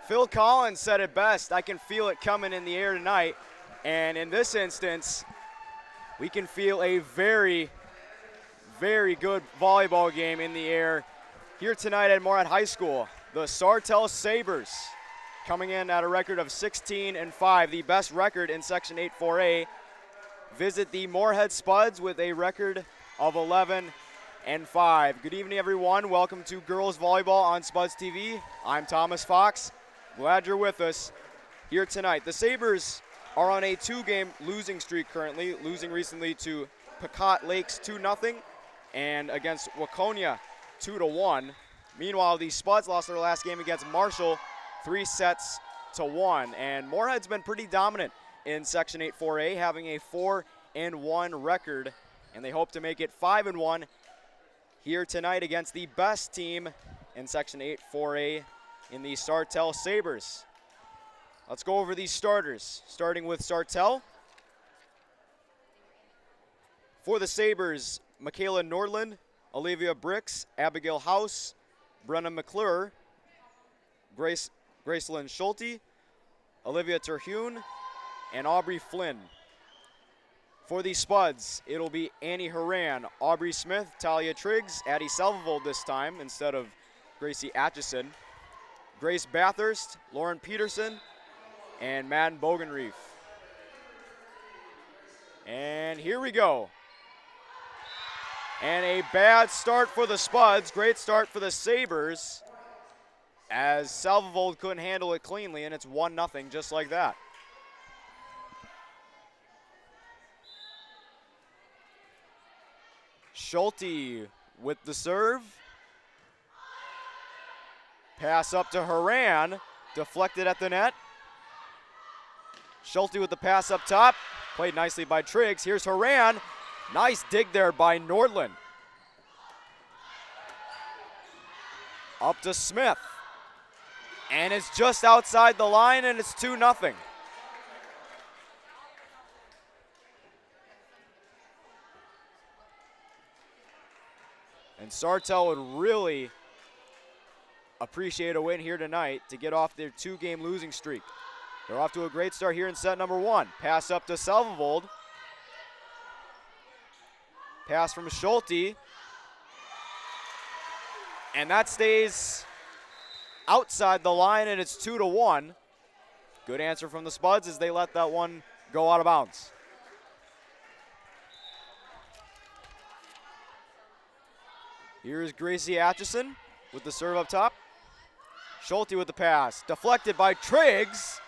Phil Collins said it best. I can feel it coming in the air tonight. And in this instance, we can feel a very, very good volleyball game in the air here tonight at Moorhead High School. The Sartell Sabres coming in at a record of 16-5, the best record in Section 8 4A. Visit the Moorhead Spuds with a record of 11-5. Good evening, everyone. Welcome to Girls Volleyball on Spuds TV. I'm Thomas Fox. Glad you're with us here tonight. The Sabres are on a 2-game losing streak currently, losing recently to Pecot Lakes 2-0 and against Waconia 2-1. Meanwhile, the Spuds lost their last game against Marshall 3-1. And Moorhead's been pretty dominant in Section 8 4A, having a 4-1 record, and they hope to make it 5-1 here tonight against the best team in Section 8 4A in the Sartell Sabres. Let's go over these starters, starting with Sartell. For the Sabres, Michaela Nordland, Olivia Bricks, Abigail House, Brenna McClure, Gracelyn Schulte, Olivia Terhune, and Aubrey Flynn. For the Spuds, it'll be Annie Horan, Aubrey Smith, Talia Triggs, Addie Selvold this time instead of Gracie Atchison, Grace Bathurst, Lauren Peterson, and Madden Bogenreef. And here we go. And a bad start for the Spuds, great start for the Sabres, as Selvold couldn't handle it cleanly, and it's 1-0 just like that. Schulte with the serve. Pass up to Horan, deflected at the net. Schulte with the pass up top, played nicely by Triggs. Here's Horan, nice dig there by Nordland. Up to Smith, and it's just outside the line, and it's 2-0. And Sartell would really appreciate a win here tonight to get off their 2-game losing streak. They're off to a great start here in set number 1. Pass up to Selvold. Pass from Schulte. And that stays outside the line, and it's 2-1. Good answer from the Spuds as they let that one go out of bounds. Here's Gracie Atchison with the serve up top. Schulte with the pass, deflected by Triggs,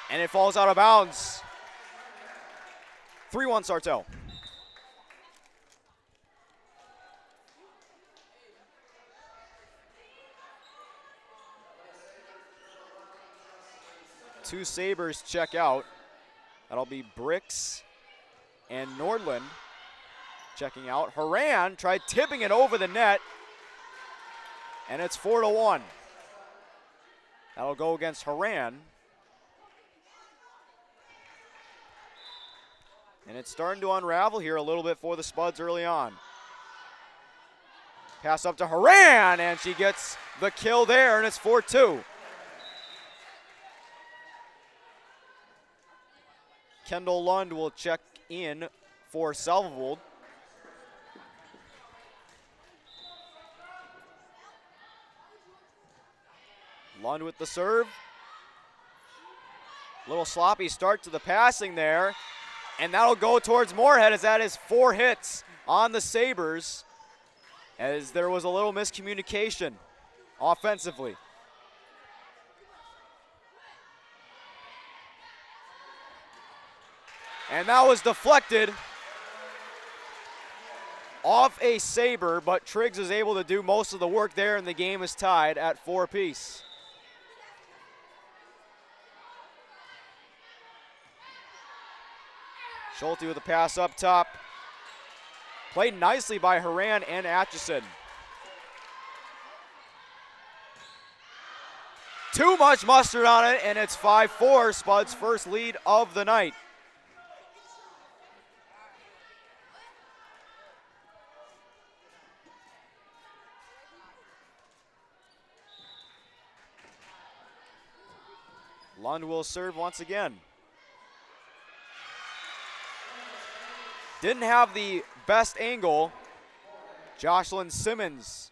and it falls out of bounds. 3-1 Sartell. Two Sabres check out. That'll be Bricks and Nordland checking out. Horan tried tipping it over the net, and it's 4-1. That'll go against Horan. And it's starting to unravel here a little bit for the Spuds early on. Pass up to Horan, and she gets the kill there, and it's 4-2. Kendall Lund will check in for Selvold. Lund with the serve. Little sloppy start to the passing there. And that'll go towards Moorhead as that is 4 hits on the Sabres, as there was a little miscommunication offensively. And that was deflected off a Sabre, but Triggs is able to do most of the work there, and the game is tied at 4 apiece. Schulte with a pass up top. Played nicely by Horan and Atchison. Too much mustard on it, and it's 5-4, Spud's first lead of the night. Lund will serve once again. Didn't have the best angle. Jocelyn Simmons.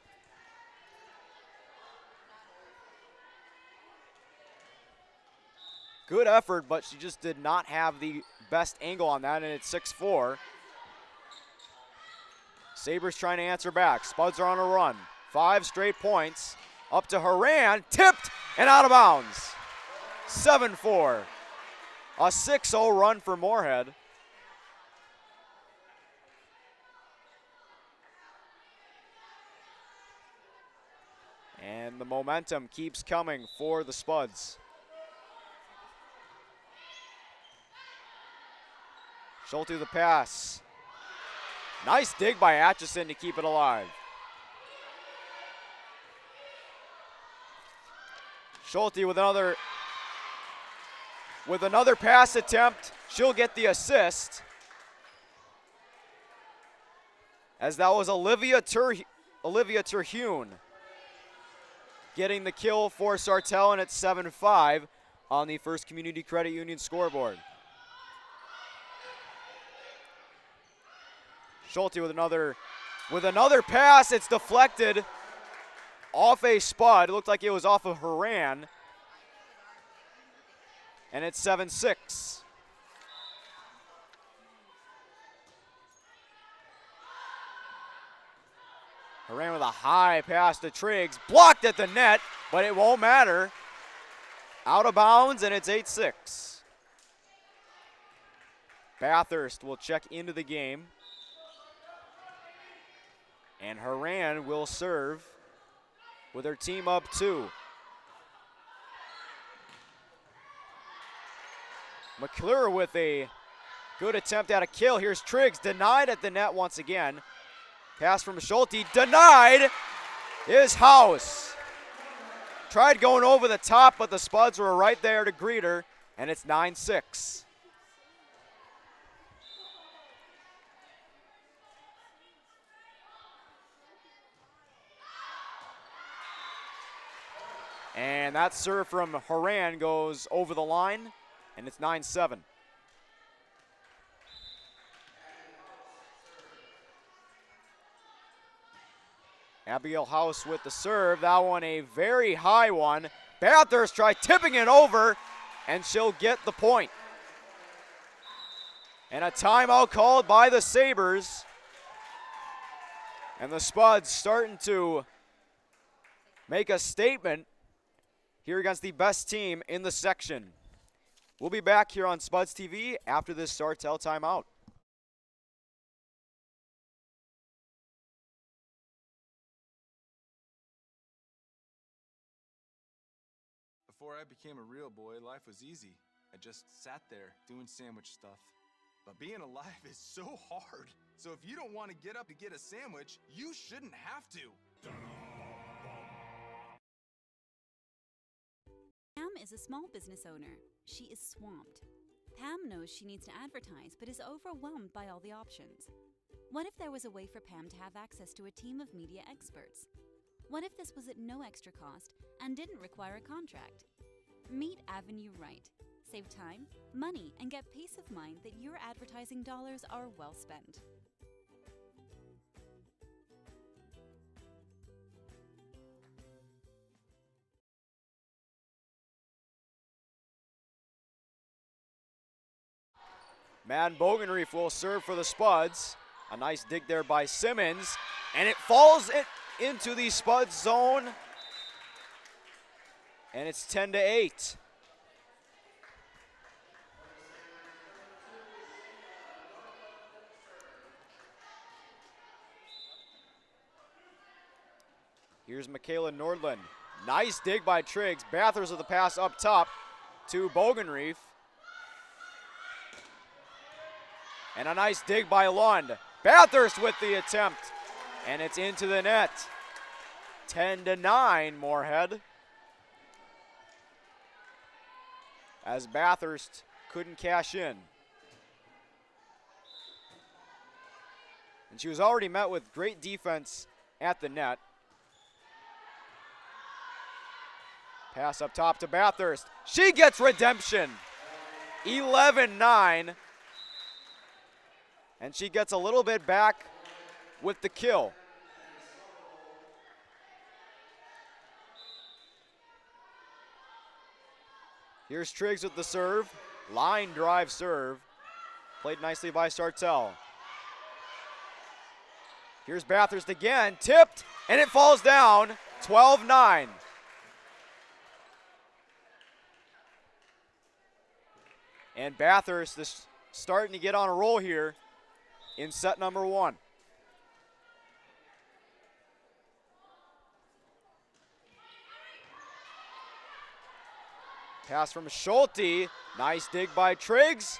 Good effort, but she just did not have the best angle on that, and it's 6-4. Sabres trying to answer back. Spuds are on a run. 5 straight points. Up to Haran, tipped and out of bounds. 7-4. A 6-0 run for Moorhead. And the momentum keeps coming for the Spuds. Schulte the pass. Nice dig by Atchison to keep it alive. Schulte with another pass attempt. She'll get the assist. As that was Olivia Terhune getting the kill for Sartell, and it's 7-5 on the First Community Credit Union scoreboard. Schulte with another pass. It's deflected off a Spud. It looked like it was off of Haran. And it's 7-6. Haran with a high pass to Triggs. Blocked at the net, but it won't matter. Out of bounds, and it's 8-6. Bathurst will check into the game. And Haran will serve with her team up 2. McClure with a good attempt at a kill. Here's Triggs, denied at the net once again. Pass from Schulte, denied is House. Tried going over the top, but the Spuds were right there to greet her, and it's 9-6. And that serve from Haran goes over the line, and it's 9-7. Abigail House with the serve. That one a very high one. Bathurst tried tipping it over, and she'll get the point. And a timeout called by the Sabres. And the Spuds starting to make a statement here against the best team in the section. We'll be back here on Spuds TV after this Sartell timeout. Before I became a real boy, life was easy. I just sat there doing sandwich stuff. But being alive is so hard. So if you don't want to get up to get a sandwich, you shouldn't have to. Pam is a small business owner. She is swamped. Pam knows she needs to advertise, but is overwhelmed by all the options. What if there was a way for Pam to have access to a team of media experts? What if this was at no extra cost and didn't require a contract? Meet Avenue Right. Save time, money, and get peace of mind that your advertising dollars are well spent. Madden Bogenreef will serve for the Spuds. A nice dig there by Simmons, and it falls into the Spuds zone, and it's 10-8. Here's Michaela Nordlund. Nice dig by Triggs. Bathurst with the pass up top to Bogenreef. And a nice dig by Lund. Bathurst with the attempt, and it's into the net. 10-9, Moorhead. As Bathurst couldn't cash in. And she was already met with great defense at the net. Pass up top to Bathurst. She gets redemption. 11-9. And she gets a little bit back with the kill. Here's Triggs with the serve. Line drive serve. Played nicely by Sartell. Here's Bathurst again. Tipped, and it falls down. 12-9. And Bathurst is starting to get on a roll here in set number 1. Pass from Schulte. Nice dig by Triggs.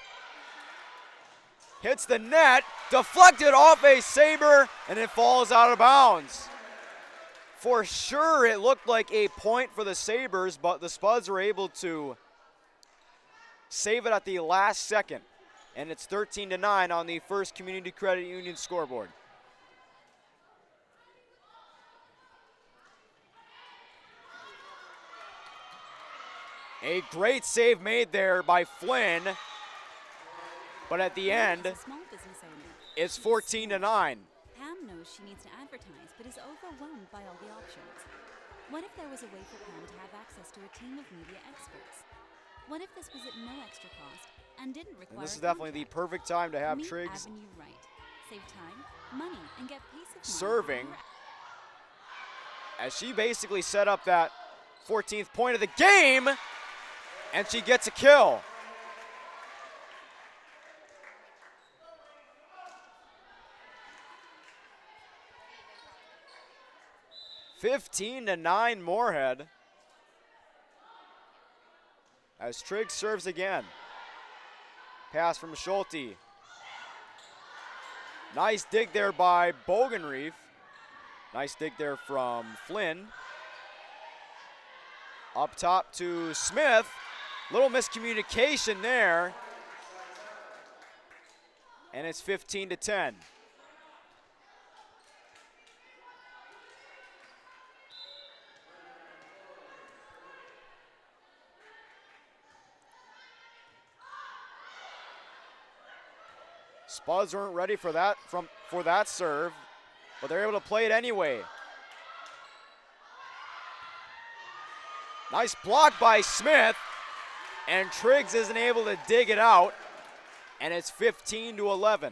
Hits the net, deflected off a Sabre, and it falls out of bounds. For sure, it looked like a point for the Sabres, but the Spuds were able to save it at the last second. And it's 13-9 on the First Community Credit Union scoreboard. A great save made there by Flynn, but at the end, it's 14-9. Pam knows she needs to advertise, but is overwhelmed by all the options. What if there was a way for Pam to have access to a team of media experts? What if this was at no extra cost and didn't require? And this is definitely the perfect time to have Triggs Save time, money, and get peace of mind. Serving, as she basically set up that 14th point of the game, and she gets a kill. (15-9) Moorhead. As Triggs serves again. Pass from Schulte. Nice dig there by Bogenreef. Nice dig there from Flynn. Up top to Smith. Little miscommunication there. And it's 15-10. Spuds weren't ready for that serve, but they're able to play it anyway. Nice block by Smith, and Triggs isn't able to dig it out, and it's 15-11.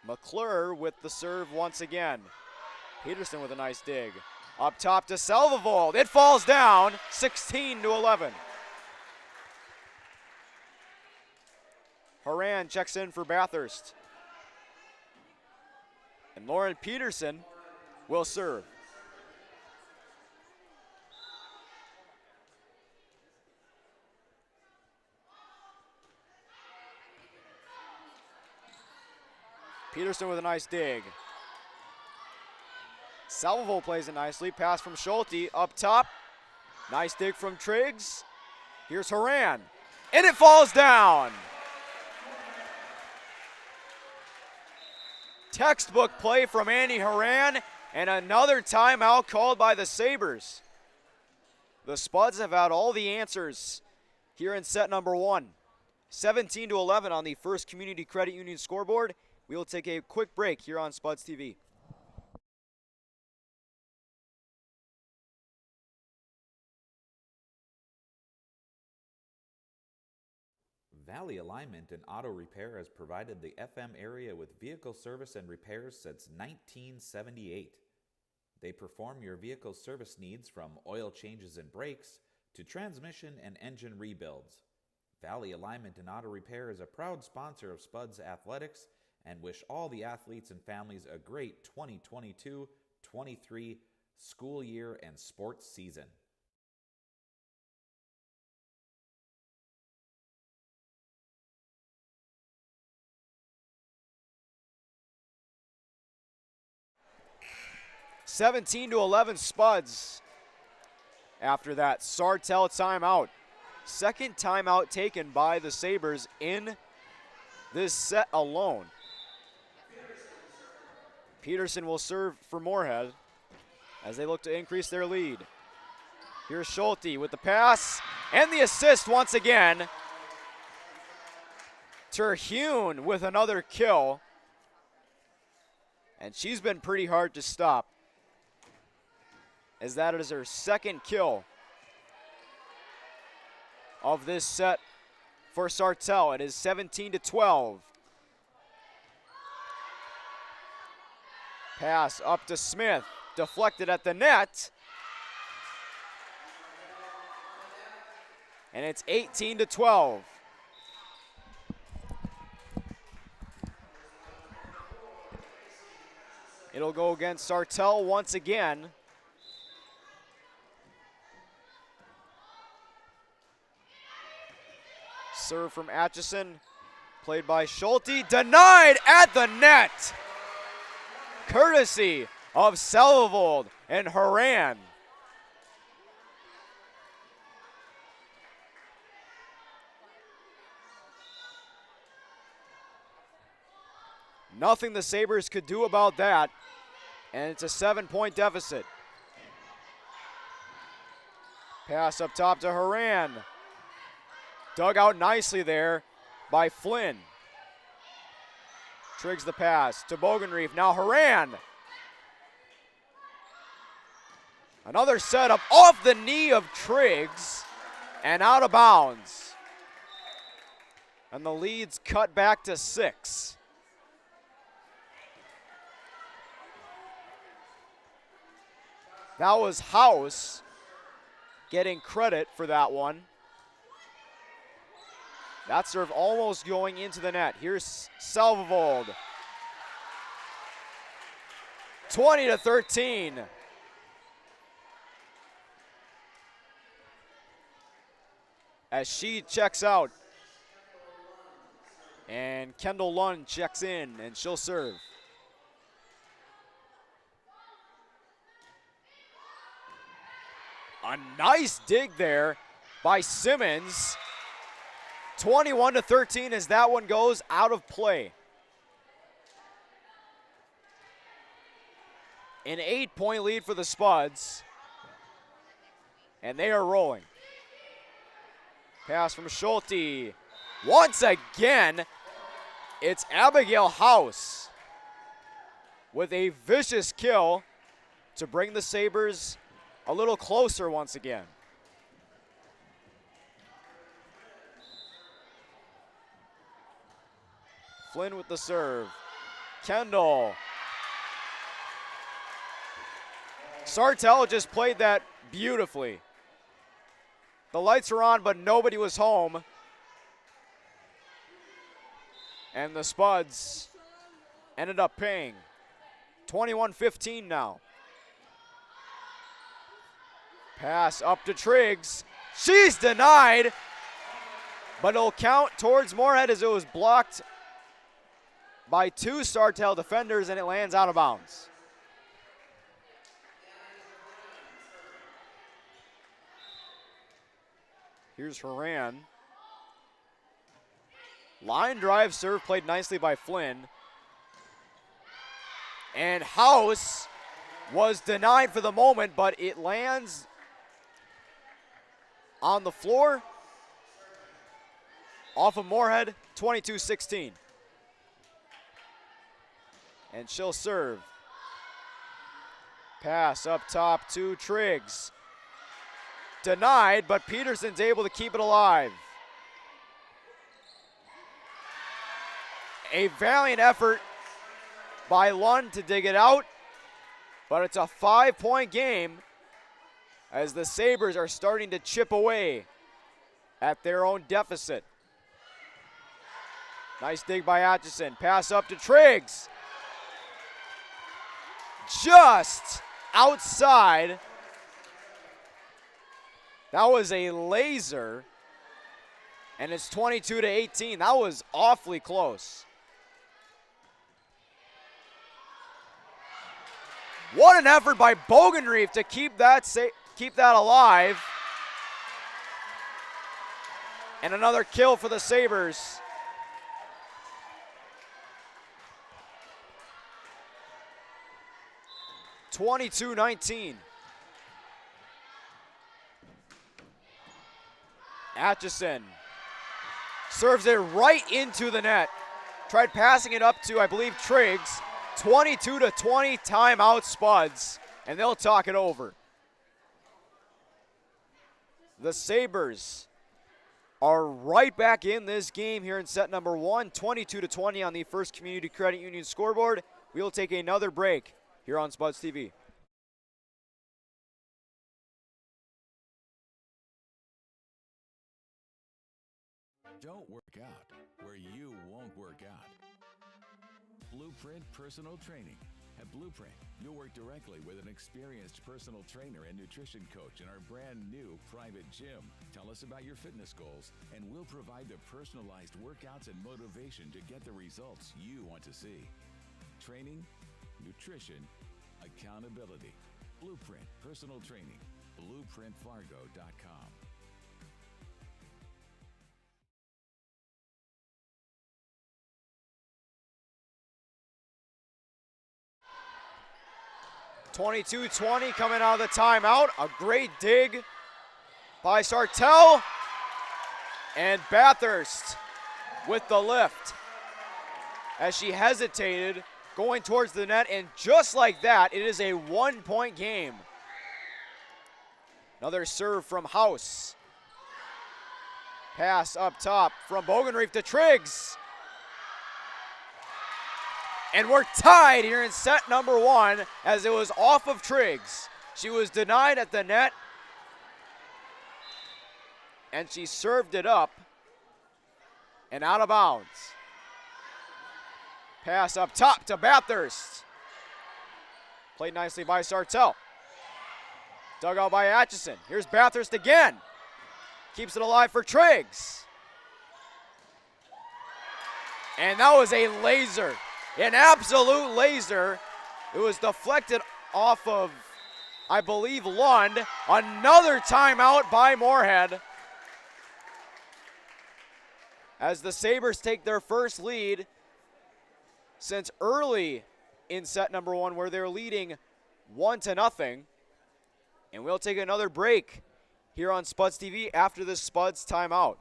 McClure with the serve once again. Peterson with a nice dig. Up top to Selvivold. It falls down, 16-11. Horan checks in for Bathurst. And Lauren Peterson will serve. Peterson with a nice dig. Salvo plays it nicely. Pass from Schulte up top. Nice dig from Triggs. Here's Horan. And it falls down. Textbook play from Annie Horan, and another timeout called by the Sabres. The Spuds have had all the answers here in set number 1. 17-11 on the First Community Credit Union scoreboard. We will take a quick break here on Spuds TV. Valley Alignment and Auto Repair has provided the FM area with vehicle service and repairs since 1978. They perform your vehicle service needs from oil changes and brakes to transmission and engine rebuilds. Valley Alignment and Auto Repair is a proud sponsor of Spuds Athletics and wish all the athletes and families a great 2022-23 school year and sports season. (17-11) Spuds after that Sartell timeout. Second timeout taken by the Sabres in this set alone. Peterson will serve for Moorhead as they look to increase their lead. Here's Schulte with the pass and the assist once again. Terhune with another kill. And she's been pretty hard to stop, as that is her second kill of this set for Sartell. It is 17-12. Pass up to Smith, deflected at the net. And it's 18-12. It'll go against Sartell once again. Serve from Atchison, played by Schulte, denied at the net. Courtesy of Selvold and Haran. Nothing the Sabres could do about that, and it's a 7-point deficit. Pass up top to Haran. Dug out nicely there by Flynn. Triggs the pass to Bogenreef. Now Haran. Another setup off the knee of Triggs and out of bounds. And the lead's cut back to 6. That was House getting credit for that one. That serve almost going into the net. Here's Selvold. 20-13. As she checks out. And Kendall Lund checks in, and she'll serve. A nice dig there by Simmons. 21-13 as that one goes out of play. An 8-point lead for the Spuds. And they are rolling. Pass from Schulte. Once again, it's Abigail House with a vicious kill to bring the Sabres a little closer once again. Flynn with the serve. Kendall. Sartell just played that beautifully. The lights were on, but nobody was home. And the Spuds ended up paying. 21-15 now. Pass up to Triggs. She's denied, but it'll count towards Moorhead as it was blocked by 2 Sartell defenders, and it lands out of bounds. Here's Haran. Line drive serve played nicely by Flynn. And House was denied for the moment, but it lands on the floor off of Moorhead, 22-16. And she'll serve. Pass up top to Triggs. Denied, but Peterson's able to keep it alive. A valiant effort by Lund to dig it out, but it's a 5-point game as the Sabres are starting to chip away at their own deficit. Nice dig by Atchison. Pass up to Triggs. Just outside. That was a laser, and it's 22-18. That was awfully close. What an effort by Bogenreef to keep that alive. And another kill for the Sabres. 22-19. Atchison serves it right into the net. Tried passing it up to, I believe, Triggs. 22-20 timeout Spuds, and they'll talk it over. The Sabres are right back in this game here in set number 1, 22-20 on the First Community Credit Union scoreboard. We'll take another break here on Spuds TV. Don't work out where you won't work out. Blueprint Personal Training. At Blueprint, you'll work directly with an experienced personal trainer and nutrition coach in our brand new private gym. Tell us about your fitness goals, and we'll provide the personalized workouts and motivation to get the results you want to see. Training, nutrition, accountability. Blueprint Personal Training. BlueprintFargo.com. (22-20) coming out of the timeout. A great dig by Sartell. And Bathurst with the lift as she hesitated going towards the net, and just like that, it is a 1-point game. Another serve from House. Pass up top from Bogenreef to Triggs. And we're tied here in set number 1 as it was off of Triggs. She was denied at the net, and she served it up and out of bounds. Pass up top to Bathurst. Played nicely by Sartell. Dug out by Atchison. Here's Bathurst again. Keeps it alive for Triggs. And that was a laser. An absolute laser. It was deflected off of, I believe, Lund. Another timeout by Moorhead. As the Sabres take their first lead since early in set number 1, where they're leading 1-0. And we'll take another break here on Spuds TV after this Spuds timeout.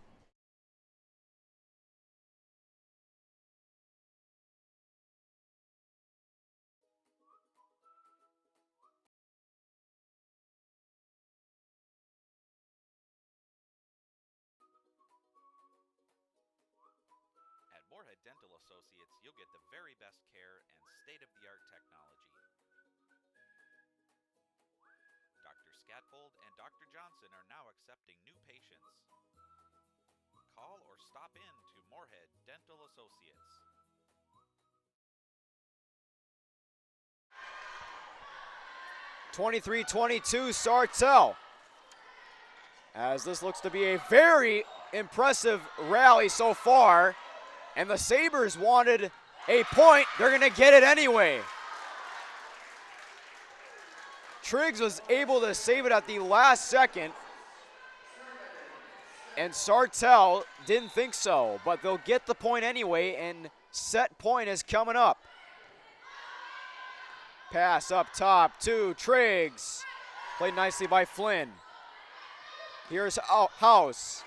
At Moorhead Dental Associates, you'll get the very best care and state-of-the-art technology. Dr. Scatfold and Dr. Johnson are now accepting new patients. Call or stop in to Moorhead Dental Associates. (23-22) Sartell. As this looks to be a very impressive rally so far. And the Sabres wanted a point. They're going to get it anyway. Triggs was able to save it at the last second. And Sartell didn't think so, but they'll get the point anyway, and set point is coming up. Pass up top to Triggs. Played nicely by Flynn. Here's House.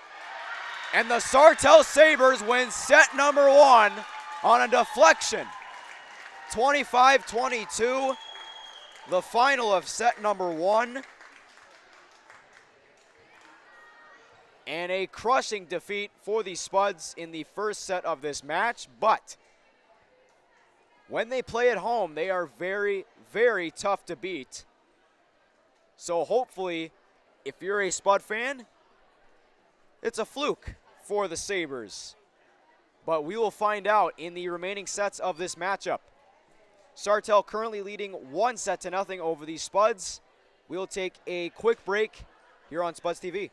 And the Sartell Sabres win set number 1 on a deflection. 25-22, the final of set number 1. And a crushing defeat for the Spuds in the first set of this match. But when they play at home, they are very, very tough to beat. So hopefully, if you're a Spud fan, it's a fluke for the Sabres. But we will find out in the remaining sets of this matchup. Sartell currently leading 1-0 over the Spuds. We'll take a quick break here on Spuds TV.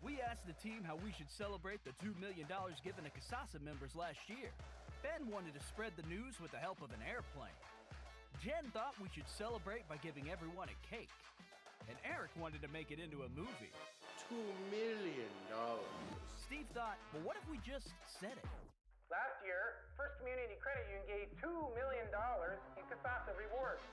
We asked the team how we should celebrate the $2 million given to Casasa members last year. Ben wanted to spread the news with the help of an airplane. Jen thought we should celebrate by giving everyone a cake. And Eric wanted to make it into a movie. $2 million. Steve thought, well, what if we just said it? Last year, First Community Credit Union gave $2 million in CASASA rewards.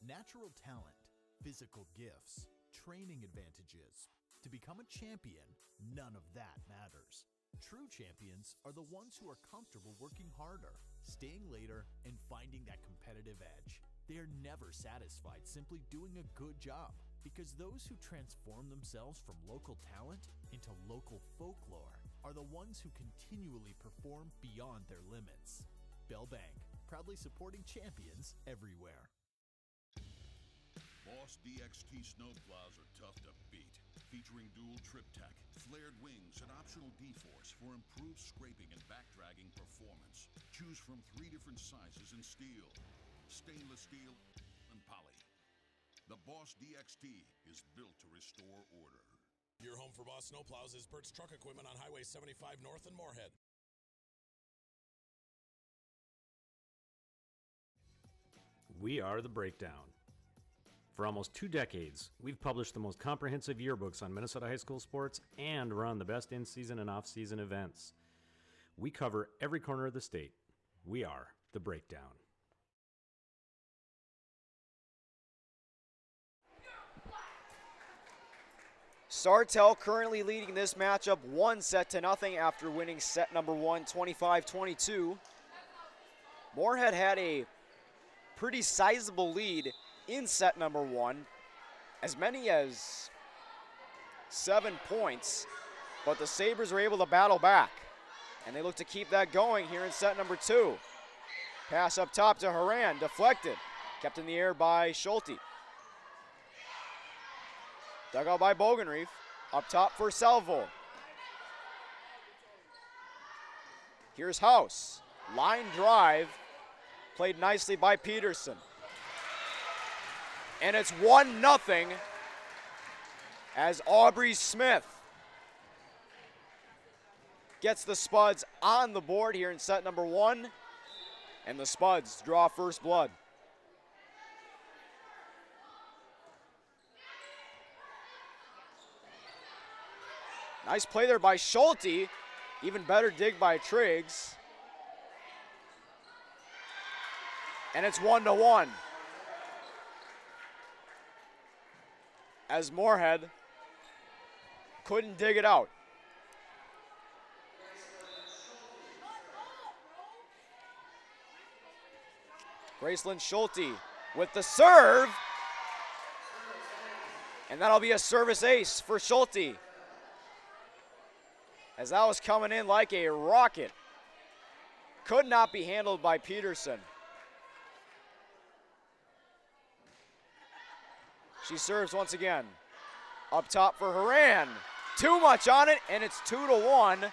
Natural talent, physical gifts, training advantages. To become a champion, none of that matters. True champions are the ones who are comfortable working harder, staying later, and finding that competitive edge. They are never satisfied simply doing a good job, because those who transform themselves from local talent into local folklore are the ones who continually perform beyond their limits. Bell Bank, proudly supporting champions everywhere. Boss DXT snowplows are tough to beat. Featuring dual trip tech, flared wings, and optional D-force for improved scraping and backdragging performance. Choose from 3 different sizes in steel, stainless steel, and poly. The Boss DXT is built to restore order. Your home for Boss snowplows is Bert's Truck Equipment on Highway 75 North in Moorhead. We are The Breakdown. For almost 2 decades, we've published the most comprehensive yearbooks on Minnesota high school sports and run the best in-season and off-season events. We cover every corner of the state. We are The Breakdown. Sartell currently leading this matchup 1-0 after winning set number 1, 25-22. Moorhead had a pretty sizable lead in set number 1, as many as 7 points, but the Sabres were able to battle back, and they look to keep that going here in set number 2. Pass up top to Haran, deflected, kept in the air by Schulte. Dug out by Bogenreef, up top for Salvo. Here's House, line drive, played nicely by Peterson. And it's 1-0 as Aubrey Smith gets the Spuds on the board here in set number 1, and the Spuds draw first blood. Nice play there by Schulte, even better dig by Triggs. And it's 1-1. As Moorhead couldn't dig it out. Graceland Schulte with the serve. And that'll be a service ace for Schulte, as that was coming in like a rocket. Could not be handled by Peterson. She serves once again. Up top for Haran. Too much on it, and it's 2-1.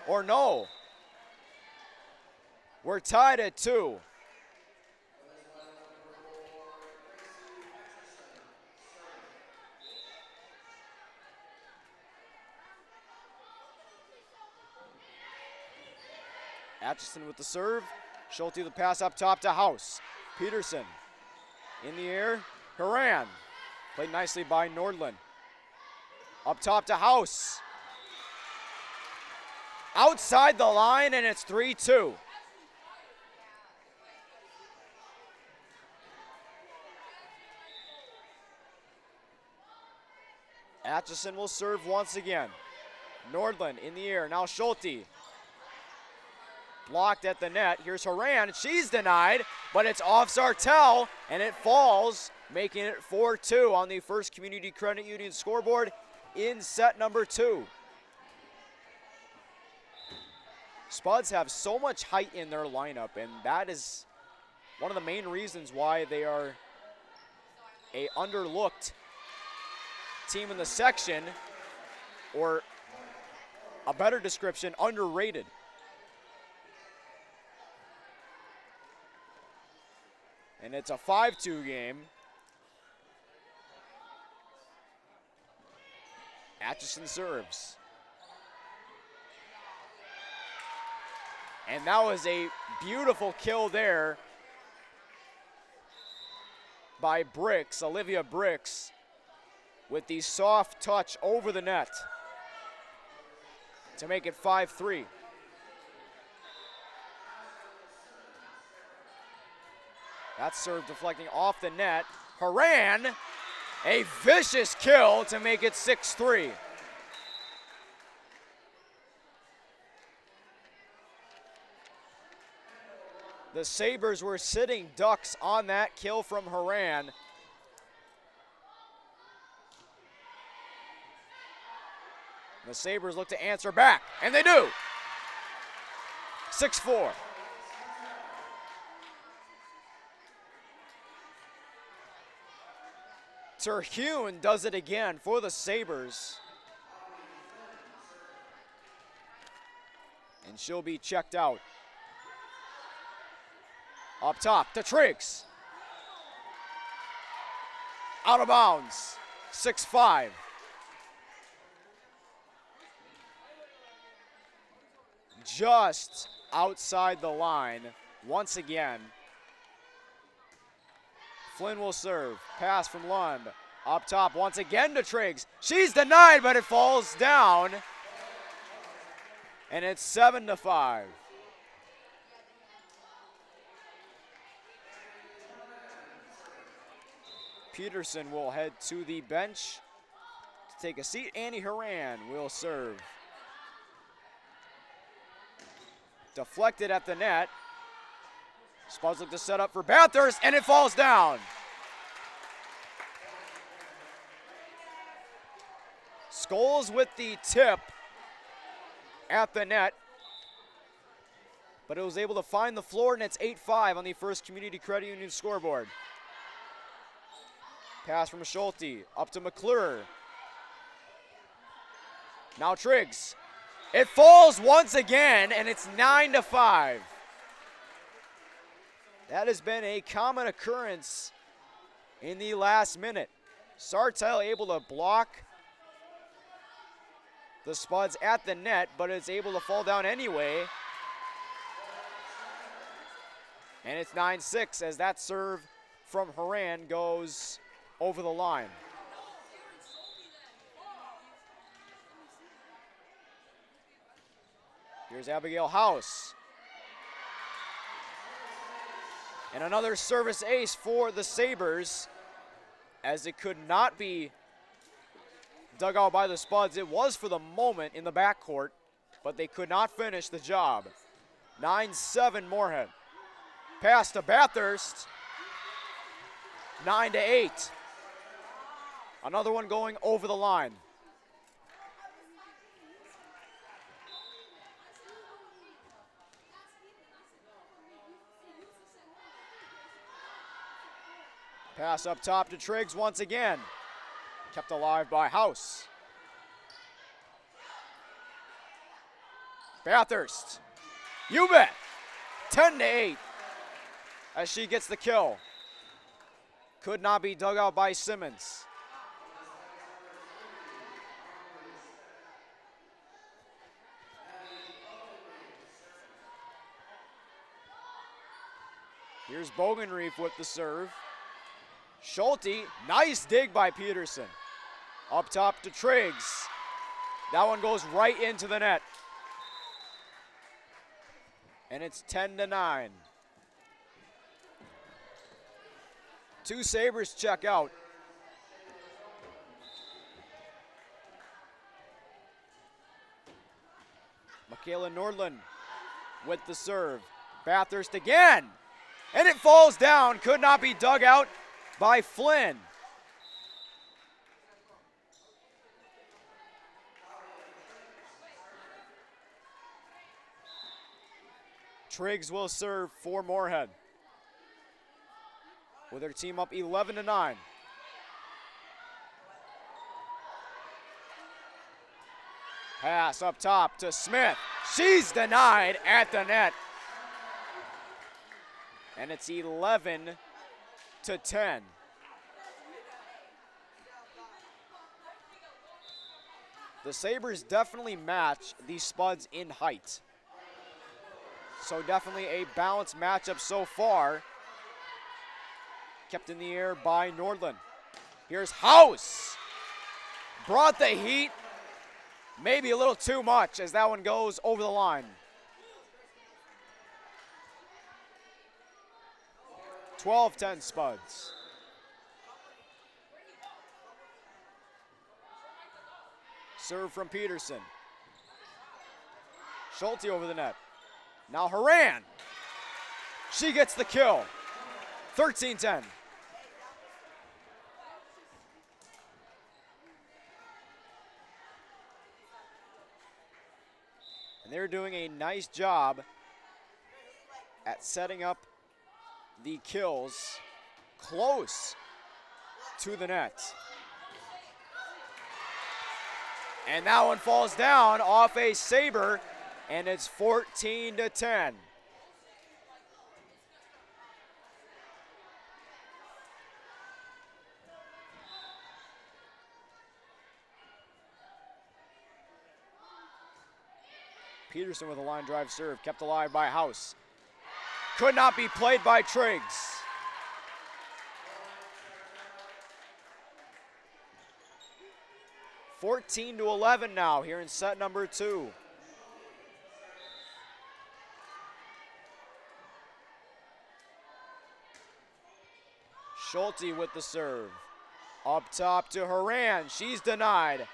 Or no. We're tied at 2. Atchison with the serve. Schulte the pass up top to House. Peterson in the air. Haran, played nicely by Nordlund. Up top to House. Outside the line, and it's 3-2. Atchison will serve once again. Nordlund in the air, now Schulte. Blocked at the net, here's Haran, she's denied, but it's off Sartell, and it falls, making it 4-2 on the First Community Credit Union scoreboard in set number 2. Spuds have so much height in their lineup, and that is one of the main reasons why they are a underlooked team in the section, or a better description, underrated. And it's a 5-2 game. Atchison serves. And that was a beautiful kill there by Bricks, Olivia Bricks, with the soft touch over the net to make it 5-3. That serve deflecting off the net. Haran, a vicious kill to make it 6-3. The Sabres were sitting ducks on that kill from Haran. The Sabres look to answer back, and they do. 6-4. Terhune does it again for the Sabres. And she'll be checked out. Up top to Triggs. Out of bounds, 6-5. Just outside the line once again. Flynn will serve. Pass from Lund. Up top once again to Triggs. She's denied, but it falls down. And it's 7-5. Peterson will head to the bench to take a seat. Annie Haran will serve. Deflected at the net. Spuds look to set up for Bathurst, and it falls down. Scholes with the tip at the net, but it was able to find the floor, and it's 8-5 on the First Community Credit Union scoreboard. Pass from Schulte, up to McClure. Now Triggs. It falls once again, and it's 9-5. That has been a common occurrence in the last minute. Sartell able to block the Spuds at the net, but it's able to fall down anyway. And it's 9-6 as that serve from Haran goes over the line. Here's Abigail House. And another service ace for the Sabres, as it could not be dug out by the Spuds. It was for the moment in the backcourt, but they could not finish the job. 9-7 Moorhead. Pass to Bathurst. 9-8. Another one going over the line. Pass up top to Triggs once again. Kept alive by House. Bathurst. You bet. 10-8 as she gets the kill. Could not be dug out by Simmons. Here's Bogenreef with the serve. Schulte, nice dig by Peterson. Up top to Triggs. That one goes right into the net. And it's 10-9. Two Sabres check out. Michaela Nordlund with the serve. Bathurst again. And it falls down. Could not be dug out by Flynn. Triggs will serve for Moorhead, with their team up 11-9. Pass up top to Smith. She's denied at the net. And it's 11-10. The Sabres definitely match the Spuds in height. So definitely a balanced matchup so far. Kept in the air by Nordland. Here's House. Brought the heat. Maybe a little too much as that one goes over the line. 12-10 Spuds. Serve from Peterson. Schulte over the net. Now Haran. She gets the kill. 13-10. And they're doing a nice job at setting up the kills close to the net. And that one falls down off a Sabre, and it's 14-10. Peterson with a line drive serve, kept alive by House. Could not be played by Triggs. (14-11) now here in set number 2. Schulte with the serve. Up top to Haran. She's denied.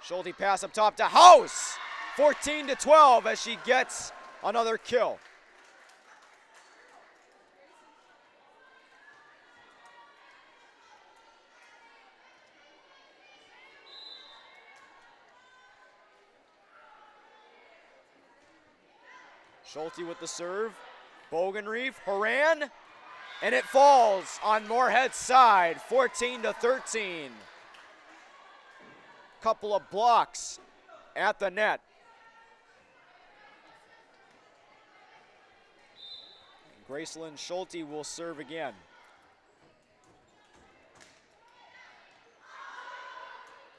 Schulte pass up top to House. 14-12 as she gets another kill. Schulte with the serve. Bogenreef, Haran, and it falls on Moorhead's side, 14-13. Couple of blocks at the net. Gracelyn Schulte will serve again.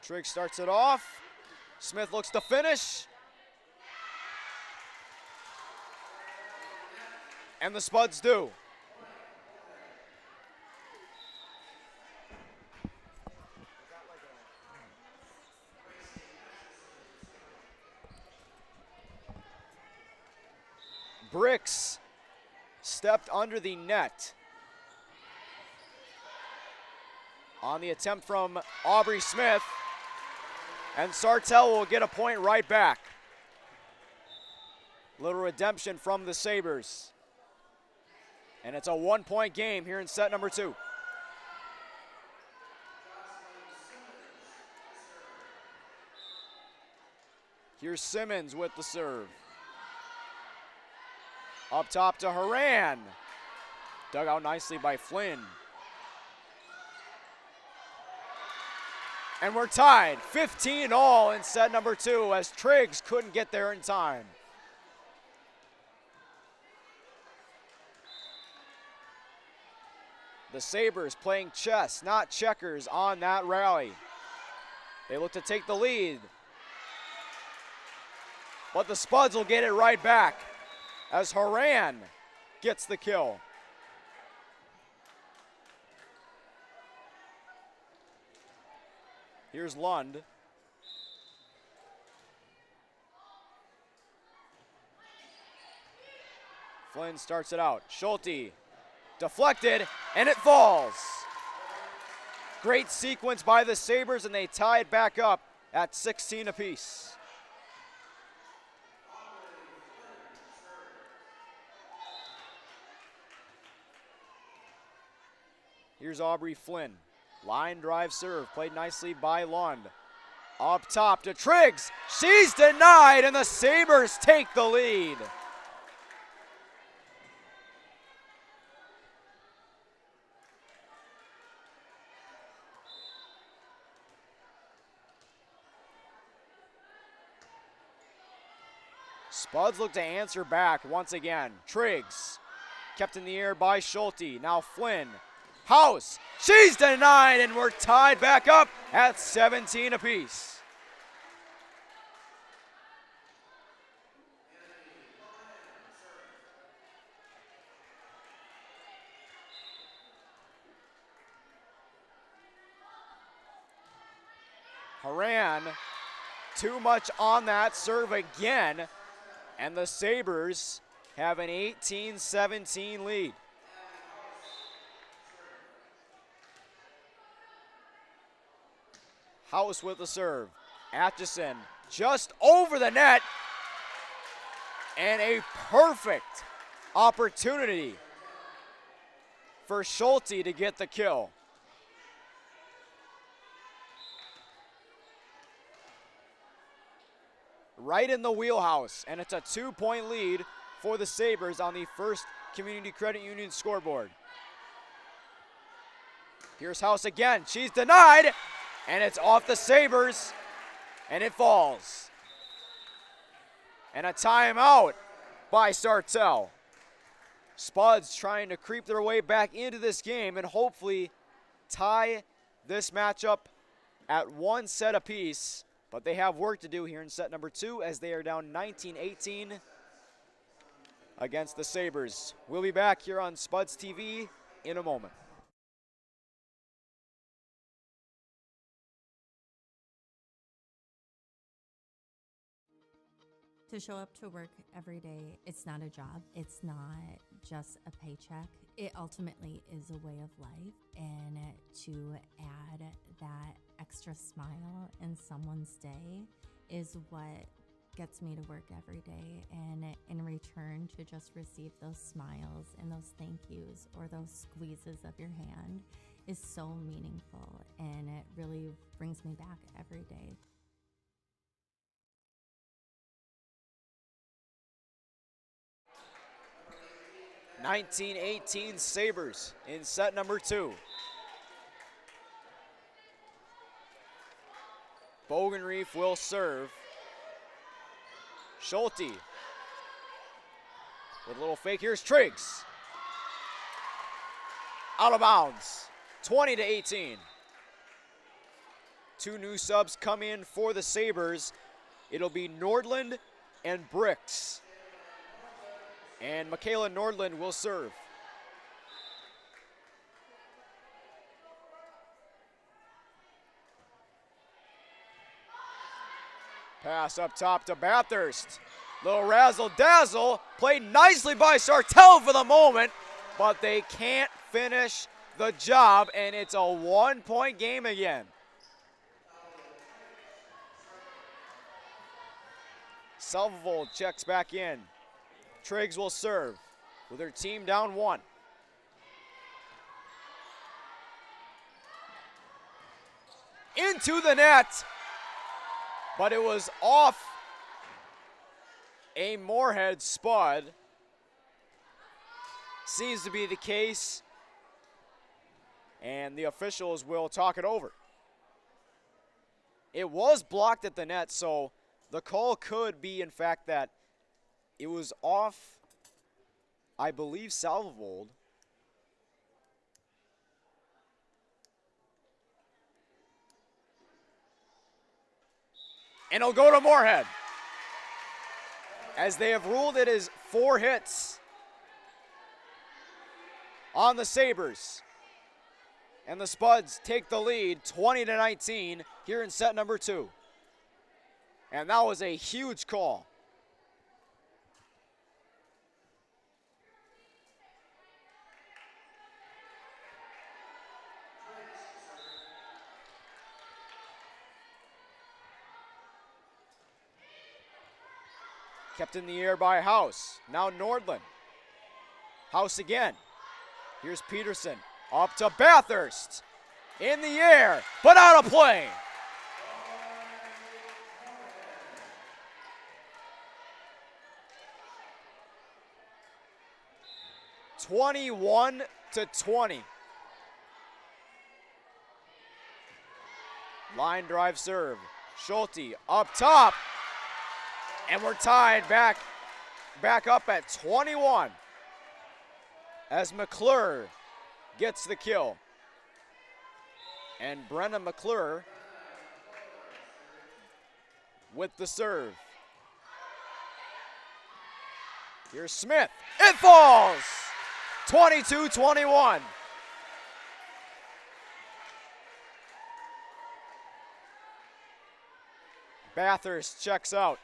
Trigg starts it off. Smith looks to finish. And the Spuds do. Bricks stepped under the net. On the attempt from Aubrey Smith. And Sartell will get a point right back. Little redemption from the Sabres. And it's a 1-point game here in set number 2. Here's Simmons with the serve. Up top to Haran. Dug out nicely by Flynn. And we're tied, 15-all in set number 2 as Triggs couldn't get there in time. The Sabres playing chess, not checkers on that rally. They look to take the lead. But the Spuds will get it right back as Haran gets the kill. Here's Lund. Flynn starts it out. Schulte deflected, and it falls. Great sequence by the Sabres, and they tie it back up at 16 apiece. Here's Aubrey Flynn. Line drive serve, played nicely by Lund. Up top to Triggs. She's denied, and the Sabres take the lead. Spuds look to answer back once again. Triggs kept in the air by Schulte. Now Flynn. House. She's denied, and we're tied back up at 17 apiece. Haran, too much on that serve again, and the Sabres have an 18-17 lead. House with the serve. Atchison just over the net, and a perfect opportunity for Schulte to get the kill. Right in the wheelhouse, and it's a 2-point lead for the Sabres on the First Community Credit Union scoreboard. Here's House again. She's denied, and it's off the Sabres, and it falls. And a timeout by Sartell. Spuds trying to creep their way back into this game and hopefully tie this matchup at one set apiece. But they have work to do here in set number 2 as they are down 19-18 against the Sabres. We'll be back here on Spuds TV in a moment. To show up to work every day, it's not a job. It's not just a paycheck. It ultimately is a way of life. And to add that extra smile in someone's day is what gets me to work every day. And in return, to just receive those smiles and those thank yous or those squeezes of your hand is so meaningful. And it really brings me back every day. 19-18 Sabres in set number 2. Bogenreef will serve. Schulte with a little fake. Here's Triggs. Out of bounds. 20-18. 2 new subs come in for the Sabres. It'll be Nordland and Bricks. And Michaela Nordland will serve. Pass up top to Bathurst. Little razzle-dazzle. Played nicely by Sartell for the moment, but they can't finish the job, and it's a 1-point game again. Salvold checks back in. Triggs will serve with her team down 1. Into the net, but it was off a Moorhead spud. Seems to be the case, and the officials will talk it over. It was blocked at the net, so the call could be, in fact, that it was off, I believe, Salvold. And it'll go to Moorhead, as they have ruled it is 4 hits on the Sabres. And the Spuds take the lead 20-19 here in set number 2. And that was a huge call. Kept in the air by House. Now Nordland. House again. Here's Peterson. Up to Bathurst. In the air, but out of play. (21-20). Line drive serve. Schulte up top. And we're tied back up at 21 as McClure gets the kill. And Brenna McClure with the serve. Here's Smith. It falls! 22-21. Bathurst checks out.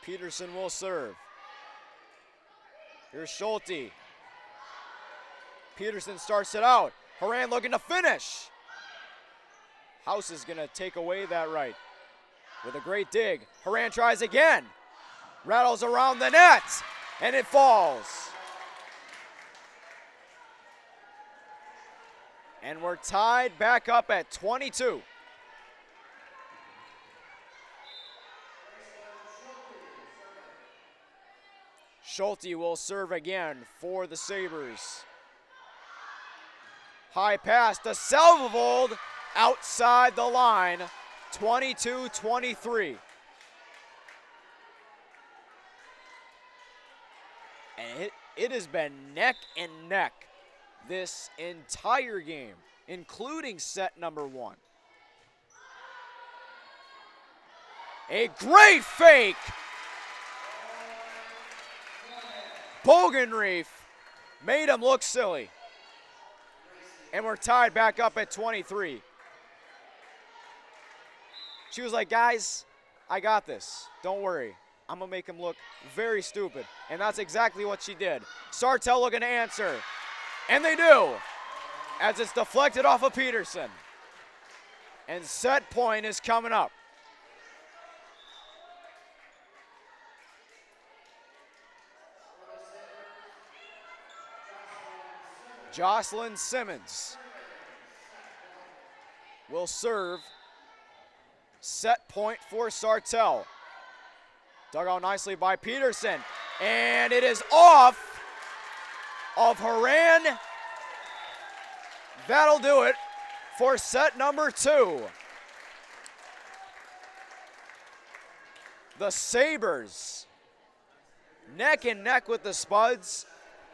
Peterson will serve. Here's Schulte. Peterson starts it out. Horan looking to finish. House is going to take away that right with a great dig. Horan tries again. Rattles around the net, and it falls. And we're tied back up at 22. Schulte will serve again for the Sabres. High pass to Selvold outside the line, 22-23. And it has been neck and neck this entire game, including set number 1. A great fake. Bogenreef made him look silly. And we're tied back up at 23. She was like, guys, I got this. Don't worry. I'm going to make him look very stupid. And that's exactly what she did. Sartell looking to answer. And they do, as it's deflected off of Peterson. And set point is coming up. Jocelyn Simmons will serve. Set point for Sartell. Dug out nicely by Peterson. And it is off of Horan. That'll do it for set number 2. The Sabres neck and neck with the Spuds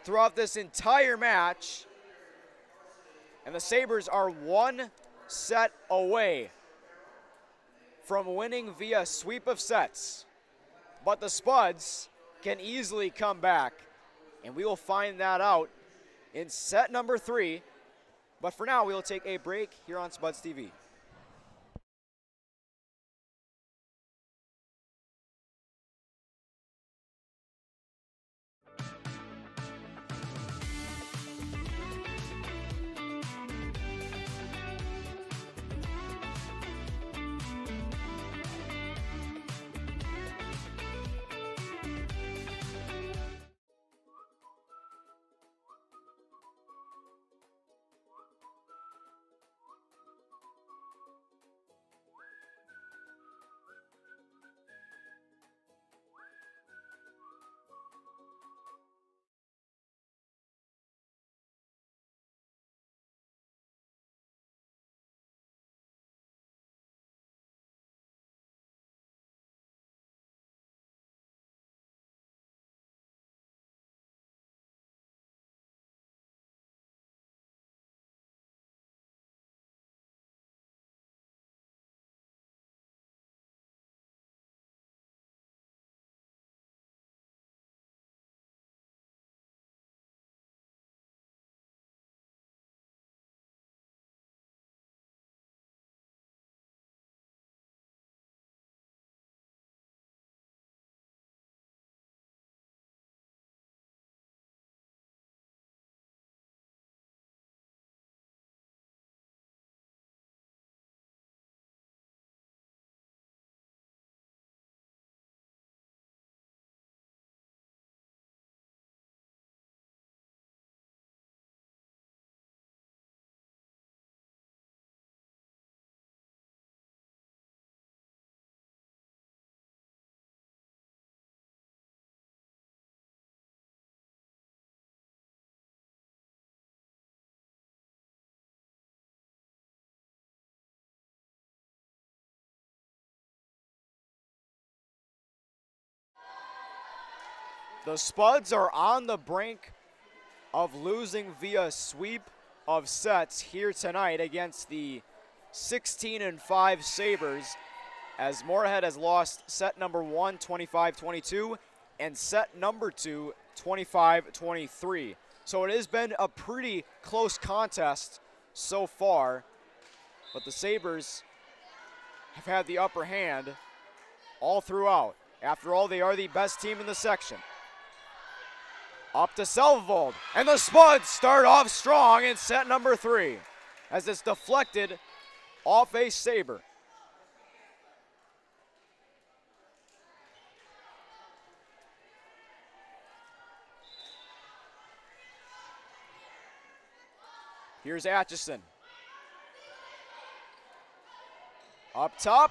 throughout this entire match. And the Sabres are 1 set away from winning via sweep of sets. But the Spuds can easily come back, and we will find that out in set number 3. But for now, we will take a break here on Spuds TV. The Spuds are on the brink of losing via sweep of sets here tonight against the 16-5 Sabres, as Moorhead has lost set number 1, 25-22, and set number 2, 25-23. So it has been a pretty close contest so far, but the Sabres have had the upper hand all throughout. After all, they are the best team in the section. Up to Selvold, and the Spuds start off strong in set number 3 as it's deflected off a Sabre. Here's Atchison. Up top.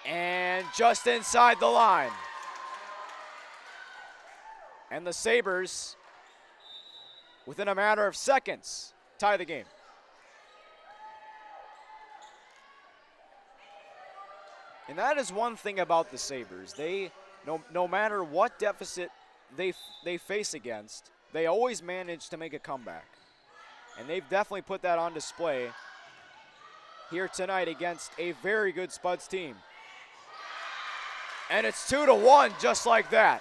And just inside the line. And the Sabres, within a matter of seconds, tie the game. And that is one thing about the Sabres. They, no matter what deficit they face against, they always manage to make a comeback. And they've definitely put that on display here tonight against a very good Spuds team. And it's 2-1 just like that.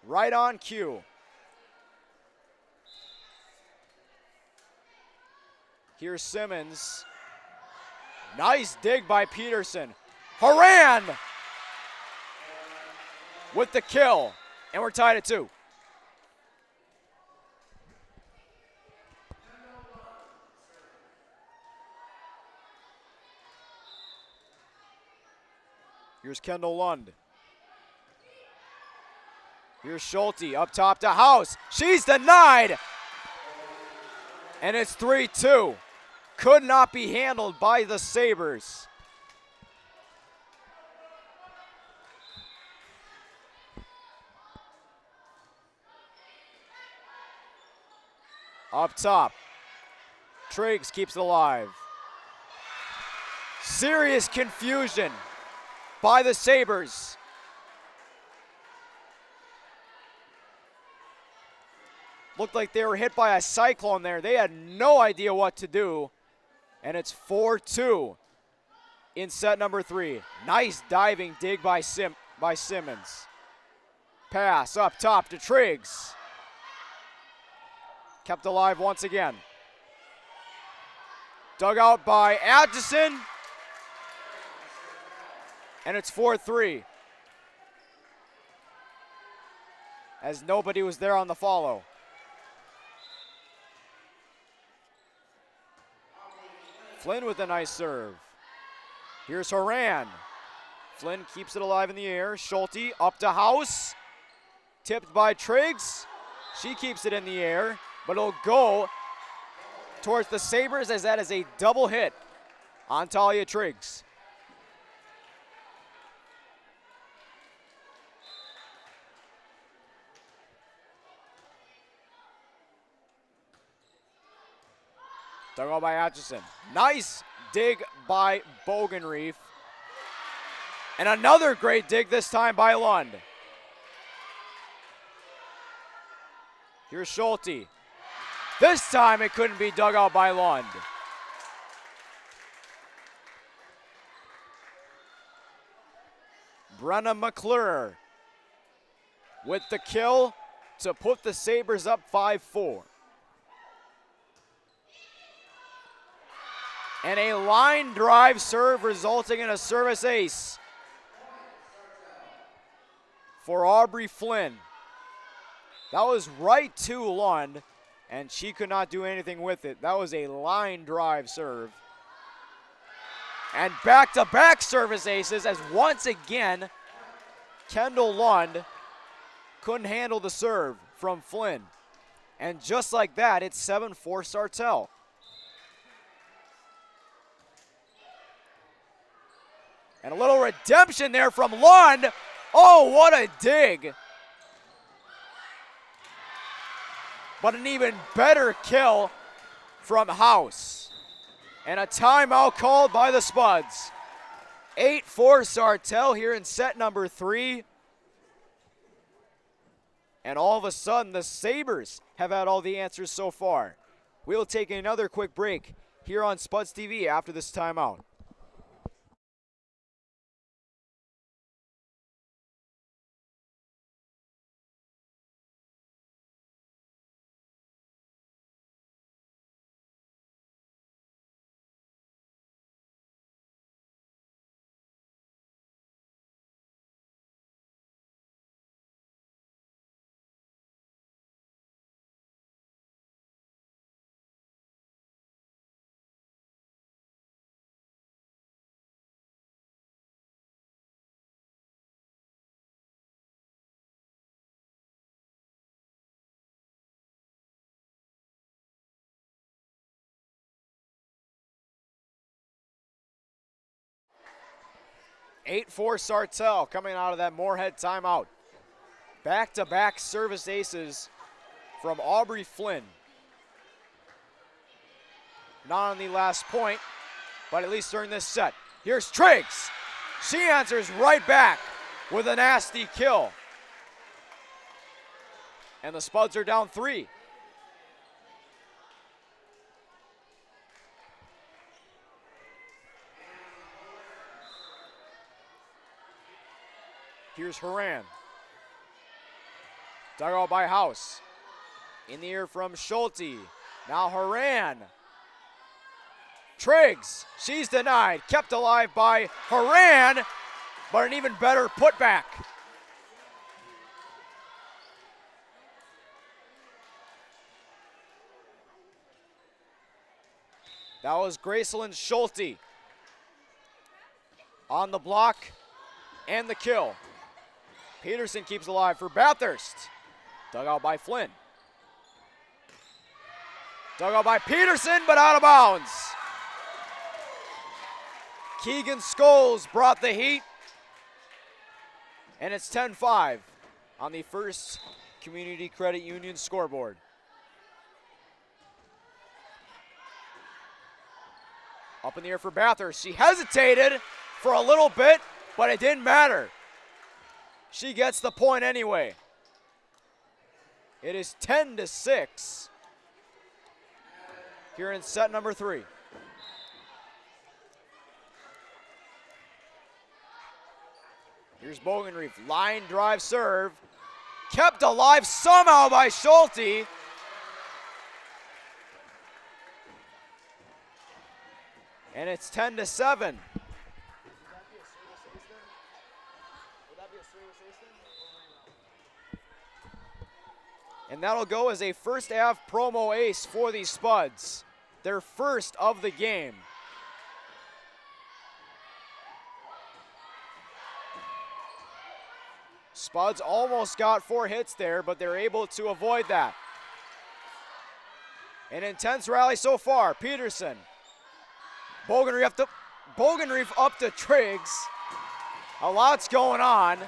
Right on cue. Here's Simmons. Nice dig by Peterson. Horan with the kill. And we're tied at 2. Here's Kendall Lund. Here's Schulte up top to House. She's denied. And it's 3-2. Could not be handled by the Sabres. Up top. Triggs keeps it alive. Serious confusion by the Sabres. Looked like they were hit by a cyclone there. They had no idea what to do. And it's 4-2 in set number 3. Nice diving dig by Simmons. Pass up top to Triggs. Kept alive once again. Dug out by Atchison. And it's 4-3. As nobody was there on the follow. Flynn with a nice serve. Here's Horan. Flynn keeps it alive in the air. Schulte up to House. Tipped by Triggs. She keeps it in the air, but it'll go towards the Sabres as that is a double hit on Talia Triggs. Dug out by Atchison. Nice dig by Bogenreef. And another great dig this time by Lund. Here's Schulte. This time it couldn't be dug out by Lund. Brenna McClure with the kill to put the Sabres up 5-4. And a line drive serve resulting in a service ace for Aubrey Flynn. That was right to Lund, and she could not do anything with it. That was a line drive serve. And back-to-back service aces as once again, Kendall Lund couldn't handle the serve from Flynn. And just like that, it's 7-4 Sartell. And a little redemption there from Lund. Oh, what a dig. But an even better kill from House. And a timeout called by the Spuds. 8-4 Sartell here in set number 3. And all of a sudden, the Sabres have had all the answers so far. We'll take another quick break here on Spuds TV after this timeout. 8-4 Sartell coming out of that Moorhead timeout. Back-to-back service aces from Aubrey Flynn. Not on the last point, but at least during this set. Here's Triggs. She answers right back with a nasty kill. And the Spuds are down 3. Here's Haran. Dug out by House. In the air from Schulte. Now Haran. Triggs, she's denied. Kept alive by Haran, but an even better putback. That was Gracelyn Schulte on the block and the kill. Peterson keeps alive for Bathurst. Dug out by Flynn. Dug out by Peterson, but out of bounds. Keegan Scholes brought the heat. And it's 10-5 on the First Community Credit Union scoreboard. Up in the air for Bathurst. She hesitated for a little bit, but it didn't matter. She gets the point anyway. It is 10-6 here in set number 3. Here's Bogenreef, line drive serve. Kept alive somehow by Schulte. And it's 10-7. And that'll go as a first half promo ace for the Spuds. Their first of the game. Spuds almost got 4 hits there, but they're able to avoid that. An intense rally so far. Peterson. Bogenreef up to Triggs. A lot's going on.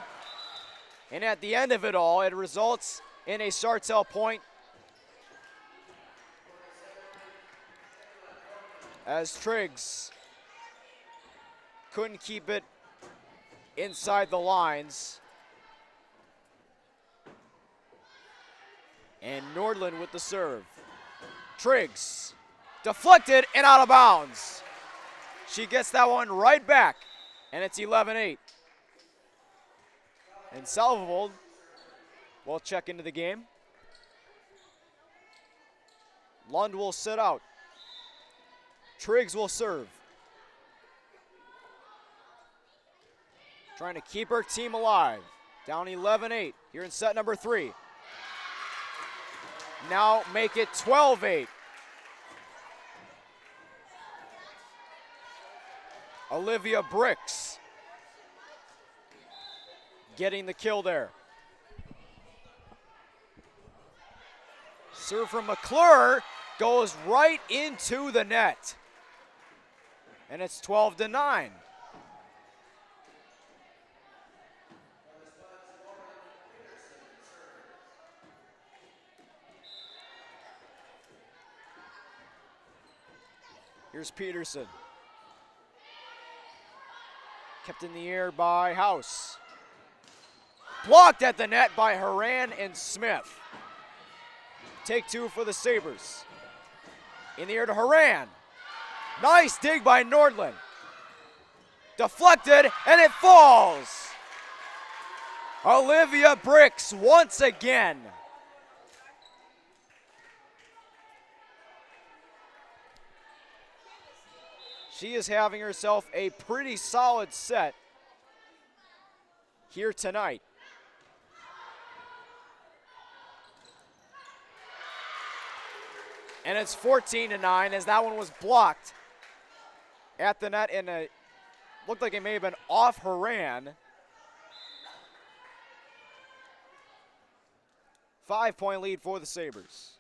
And at the end of it all, it results in a Sartell point. As Triggs couldn't keep it inside the lines. And Nordland with the serve. Triggs deflected and out of bounds. She gets that one right back, and it's 11-8. And Salvold will check into the game. Lund will sit out. Triggs will serve. Trying to keep her team alive. Down 11-8 here in set number 3. Now make it 12-8. Olivia Bricks getting the kill there. Serve from McClure goes right into the net. And it's 12-9. Here's Peterson. Kept in the air by House. Blocked at the net by Haran and Smith. Take 2 for the Sabres. In the air to Haran. Nice dig by Nordland. Deflected, and it falls. Olivia Bricks once again. She is having herself a pretty solid set here tonight. And it's 14-9 as that one was blocked at the net and looked like it may have been off Haran. 5-point lead for the Sabres.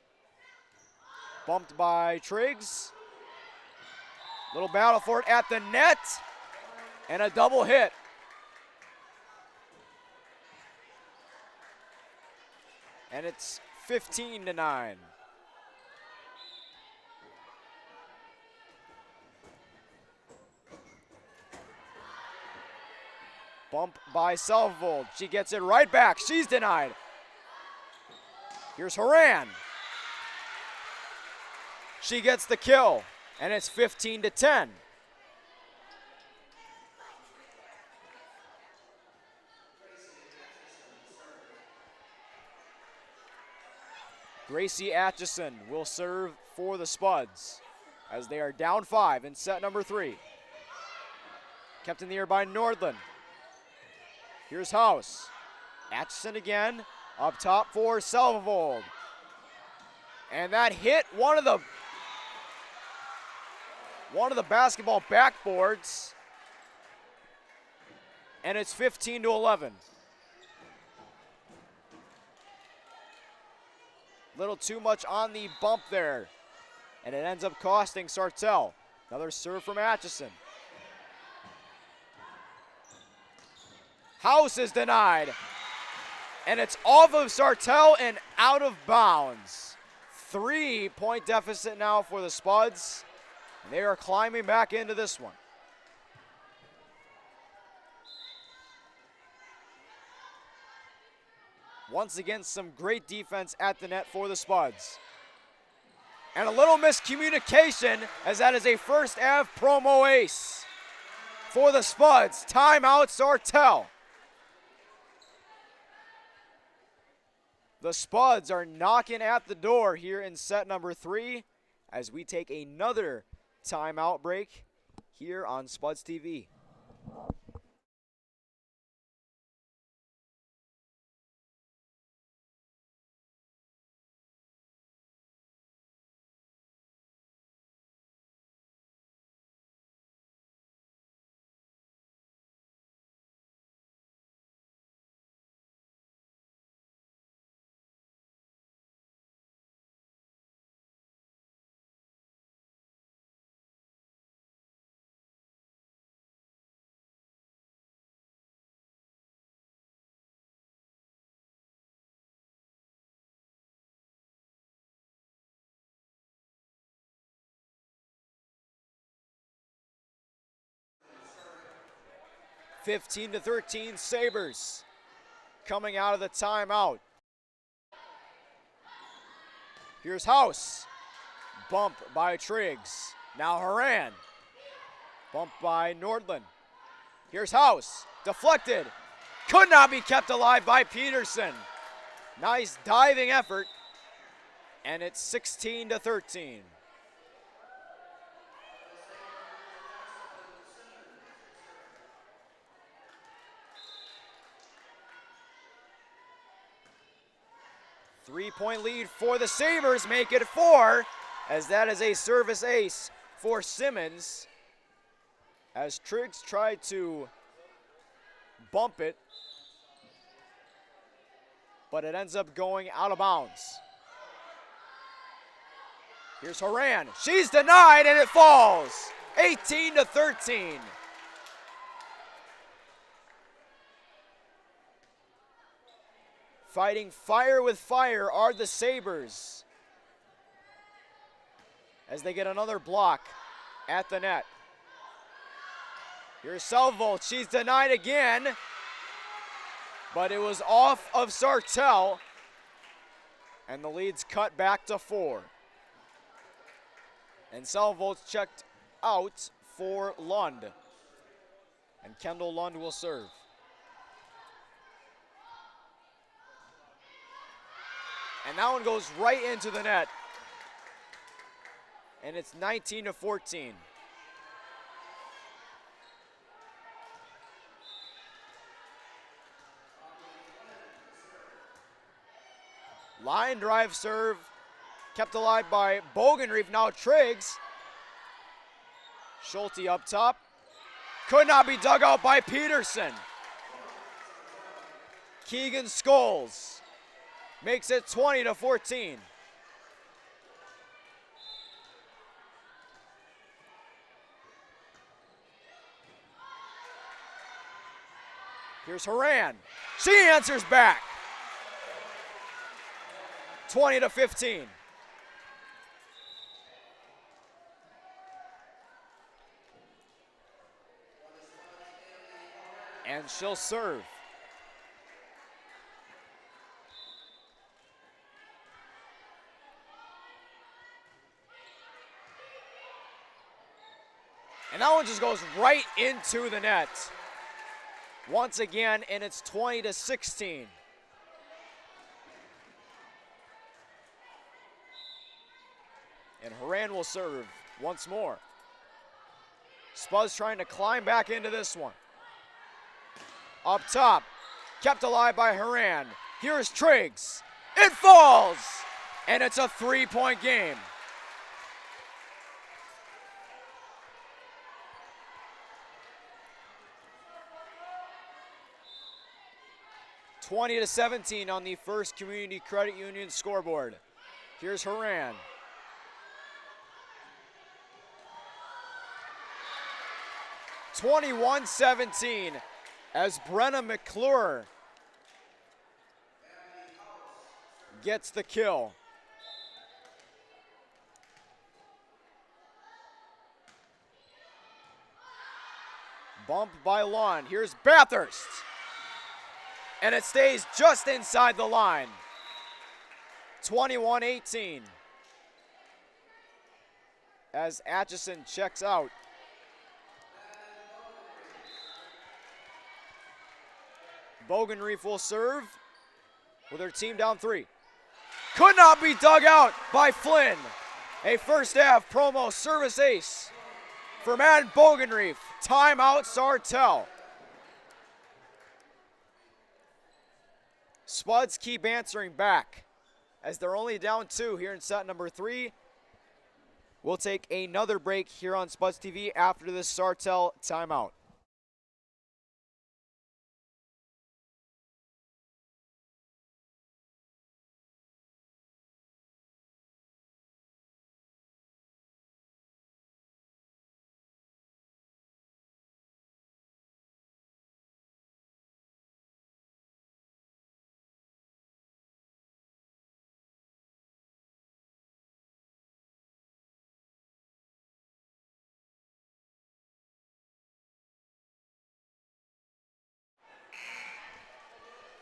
Bumped by Triggs. Little battle for it at the net. And a double hit and it's 15-9. Bump by Selvold. She gets it right back. She's denied. Here's Horan. She gets the kill, and it's 15-10. Gracie Atchison will serve for the Spuds as they are down 5 in set number 3. Kept in the air by Nordland. Here's House. Atchison again, up top for Selvold. And that hit one of the basketball backboards. And it's 15-11. Little too much on the bump there. And it ends up costing Sartell. Another serve from Atchison. House is denied. And it's off of Sartell and out of bounds. 3-point deficit now for the Spuds. And they are climbing back into this one. Once again, some great defense at the net for the Spuds. And a little miscommunication as that is a first half promo ace for the Spuds. Timeout, Sartell. The Spuds are knocking at the door here in set number 3 as we take another timeout break here on Spuds TV. (15 to 13) Sabres coming out of the timeout. Here's House. Bump by Triggs. Now Horan. Bump by Nordland. Here's House. Deflected. Could not be kept alive by Peterson. Nice diving effort. And it's 16 to 13. Three-point lead for the Sabres, make it 4, as that is a service ace for Simmons. As Triggs tried to bump it, but it ends up going out of bounds. Here's Horan. She's denied, and it falls. 18 to 13. Fighting fire with fire are the Sabres as they get another block at the net. Here's Selvold. She's denied again, but it was off of Sartell, and the lead's cut back to 4. And Selvold's checked out for Lund, and Kendall Lund will serve. And that one goes right into the net. And it's 19 to 14. Line drive serve, kept alive by Bogenreef. Now Triggs. Schulte up top. Could not be dug out by Peterson. Keegan Scholes makes it 20 to 14. Here's Horan. She answers back. 20-15. And she'll serve. And that one just goes right into the net. Once again, and it's 20-16. And Horan will serve once more. Spuds trying to climb back into this one. Up top, kept alive by Horan. Here's Triggs. It falls! And it's a 3-point game. (20-17) on the First Community Credit Union scoreboard. Here's Horan. (21-17) as Brenna McClure gets the kill. Bump by Lund. Here's Bathurst. And it stays just inside the line. 21-18. As Atchison checks out. Bogenreef will serve with her team down 3. Could not be dug out by Flynn. A first half promo service ace for Madden Bogenreef. Timeout Sartell. Spuds keep answering back as they're only down 2 here in set number 3. We'll take another break here on Spuds TV after this Sartell timeout.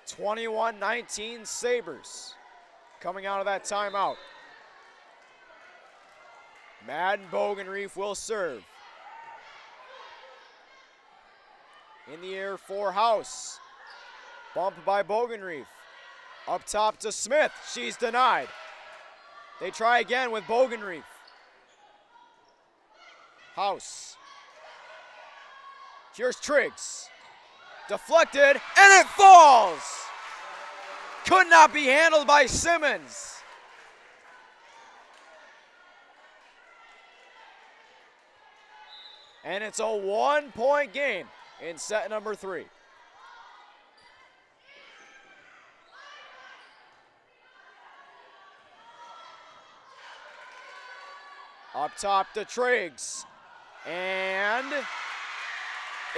(21-19) Sabres coming out of that timeout. Madden Bogenreef will serve. In the air for House. Bumped by Bogenreef. Up top to Smith. She's denied. They try again with Bogenreef. House. Here's Triggs. Deflected, and it falls! Could not be handled by Simmons. And it's a 1-point game in set number 3. Up top to Triggs. And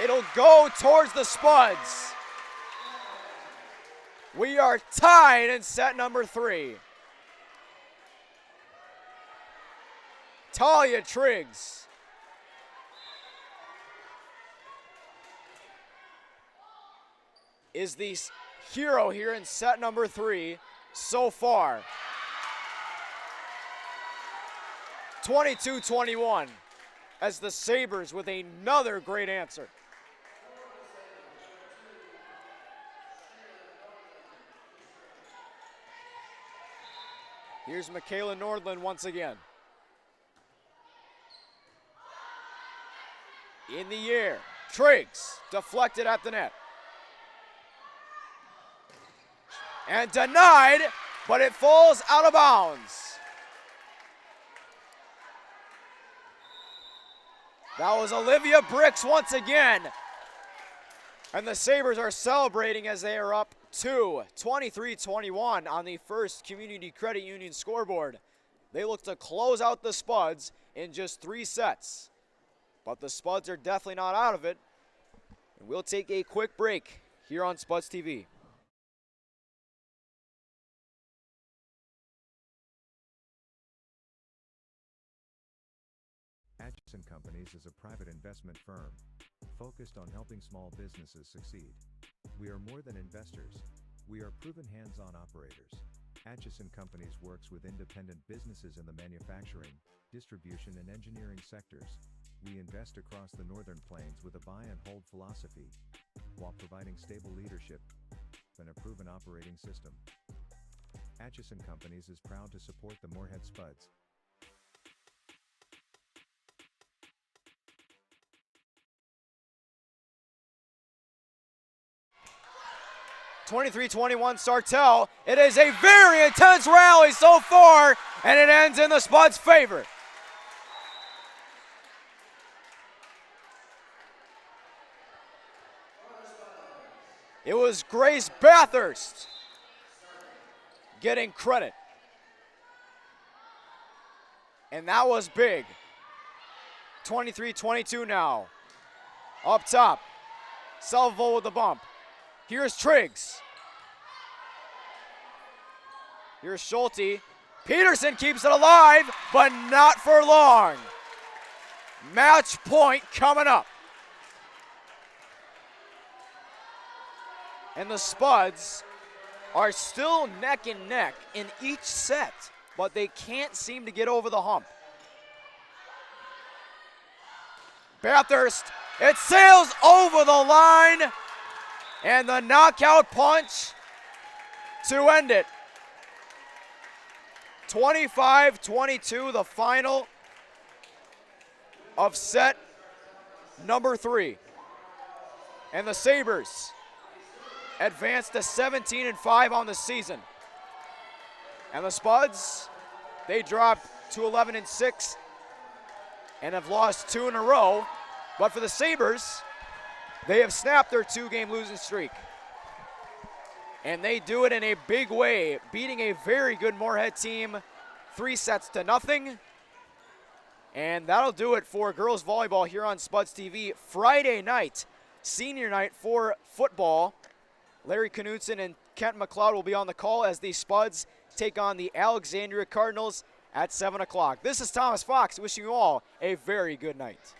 it'll go towards the Spuds. We are tied in set number 3. Talia Triggs. Is the hero here in set number 3 so far. 22-21 as the Sabres with another great answer. Here's Michaela Nordland once again. In the air, Triggs deflected at the net. And denied, but it falls out of bounds. That was Olivia Bricks once again. And the Sabres are celebrating as they are up 23-21 on the First Community Credit Union scoreboard. They look to close out the Spuds in just 3 sets. But the Spuds are definitely not out of it. And we'll take a quick break here on Spuds TV. Companies is a private investment firm focused on helping small businesses succeed. We are more than investors. We are proven hands-on operators. Atchison Companies works with independent businesses in the manufacturing, distribution and engineering sectors. We invest across the Northern Plains with a buy and hold philosophy, while providing stable leadership and a proven operating system. Atchison Companies is proud to support the Moorhead Spuds. (23-21) Sartell. It is a very intense rally so far, and it ends in the Spuds' favor. It was Grace Bathurst getting credit. And that was big. 23-22 now. Up top. Selville with the bump. Here's Triggs. Here's Schulte. Peterson keeps it alive, but not for long. Match point coming up. And the Spuds are still neck and neck in each set, but they can't seem to get over the hump. Bathurst, it sails over the line, and the knockout punch to end it. 25-22, the final of set number 3. And the Sabres advanced to 17-5 on the season. And the Spuds, they dropped to 11-6 and have lost 2 in a row. But for the Sabres, they have snapped their 2-game losing streak. And they do it in a big way, beating a very good Moorhead team 3-0. And that'll do it for girls volleyball here on Spuds TV. Friday night, senior night for football. Larry Knudsen and Kent McLeod will be on the call as the Spuds take on the Alexandria Cardinals at 7 o'clock. This is Thomas Fox wishing you all a very good night.